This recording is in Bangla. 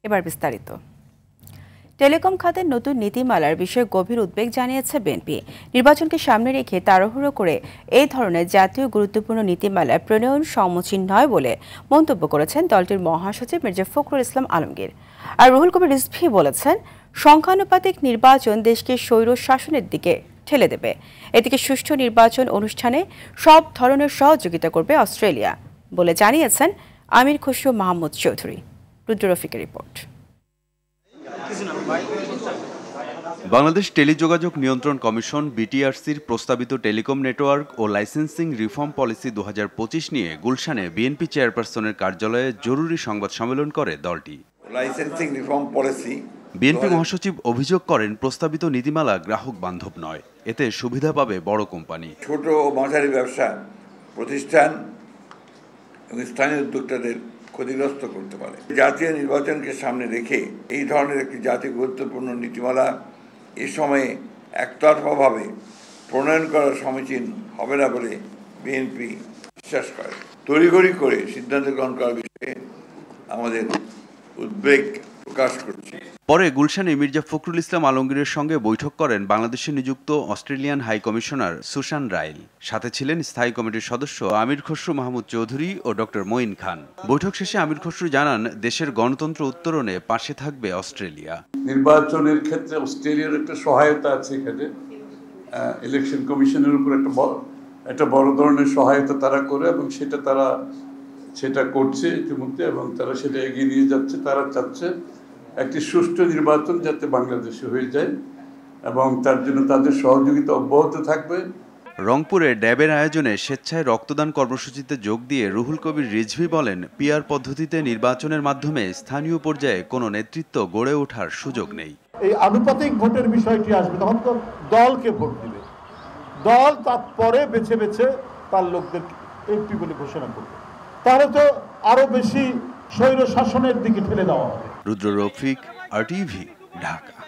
এবার বিস্তারিত। টেলিকম খাতের নতুন নীতিমালার বিষয়ে গভীর উদ্বেগ জানিয়েছে বিএনপি। নির্বাচনকে সামনে রেখে তাড়াহুড়ো করে এই ধরনের জাতীয় গুরুত্বপূর্ণ নীতিমালা প্রণয়ন সমীচীন নয় বলে মন্তব্য করেছেন দলটির মহাসচিব মির্জা ফখরুল ইসলাম আলমগীর। আর রুহুল কবির রিজভী বলেছেন, সংখ্যানুপাতিক নির্বাচন দেশকে স্বৈর শাসনের দিকে ঠেলে দেবে। এদিকে সুষ্ঠু নির্বাচন অনুষ্ঠানে সব ধরনের সহযোগিতা করবে অস্ট্রেলিয়া বলে জানিয়েছেন আমির খসরু মাহমুদ চৌধুরী। রুদ্র রফিকের রিপোর্ট। বাংলাদেশ টেলিযোগাযোগ নিয়ন্ত্রণ কমিশন বিটিআরসির প্রস্তাবিত টেলিকম নেটওয়ার্ক ও লাইসেন্সিং রিফর্ম পলিসি 2025 নিয়ে গুলশানে বিএনপি চেয়ারপারসনের কার্যালয়ে জরুরি সংবাদ সম্মেলন করে দলটি। লাইসেন্সিং রিফর্ম পলিসি বিএনপি মহাসচিব অভিযোগ করেন, প্রস্তাবিত নীতিমালা গ্রাহক বান্ধব নয়, এতে সুবিধা পাবে বড় কোম্পানি। ছোট ও মাঝারি ব্যবসা প্রতিষ্ঠান এবং স্থানীয় উদ্যোক্তাদের ক্ষতিগ্রস্ত করতে পারে। জাতীয় নির্বাচনকে সামনে রেখে এই ধরনের একটি জাতীয় গুরুত্বপূর্ণ নীতিমালা এ সময়ে একতরফাভাবে প্রণয়ন করা সমীচীন হবে না বলে বিএনপি বিশ্বাস করে। তড়িঘড়ি করে সিদ্ধান্ত গ্রহণ করার বিষয়ে আমাদের উদ্বেগ প্রকাশ করছি। পরে গুলশানে মির্জা ফখরুল ইসলাম আলমগীরের সঙ্গে বৈঠক করেন বাংলাদেশে নিযুক্ত Australian high commissioner Susan Ryle. সাথে ছিলেন স্থায়ী কমিটির সদস্য আমির খসরু মাহমুদ চৌধুরী ও ডক্টর মঈন খান। বৈঠক শেষে আমির খসরু জানান, দেশের গণতন্ত্র উত্তরণে পাশে থাকবে অস্ট্রেলিয়া। নির্বাচনের ক্ষেত্রে অস্ট্রেলিয়ার একটা সহায়তা আছে, এখানে ইলেকশন কমিশনের উপর একটা বড় ধরনের সহায়তা তারা করে এবং সেটা করছে ইতিমধ্যে, এবং তারা সেটা এগিয়ে নিয়ে যাচ্ছে। তারা চাচ্ছে একটি সুষ্ঠু নির্বাচন যাতে বাংলাদেশে হয়ে যায় এবং তার জন্য তাদের সহযোগিতা অব্যাহত থাকবে। রংপুরে ড্যাবের আয়োজনে স্বেচ্ছায় রক্তদান কর্মসূচিতে যোগ দিয়ে রুহুল কবির রিজভী বলেন, পিআর পদ্ধতিতে নির্বাচনের মাধ্যমে স্থানীয় পর্যায়ে কোনো নেতৃত্ব গড়ে ওঠার সুযোগ নেই। এই আনুপাতিক ভোটের বিষয়টি আসবে, তখন তো দলকে ভোট দিবে, দল তারপরে বেছে বেছে তার লোকদের এমপি বলে ঘোষণা করবে, তাহলে তো আরো বেশি স্বৈর শাসনের দিকে ঠেলে দেওয়া হবে। রুদ্র রফিক, RTV, ঢাকা।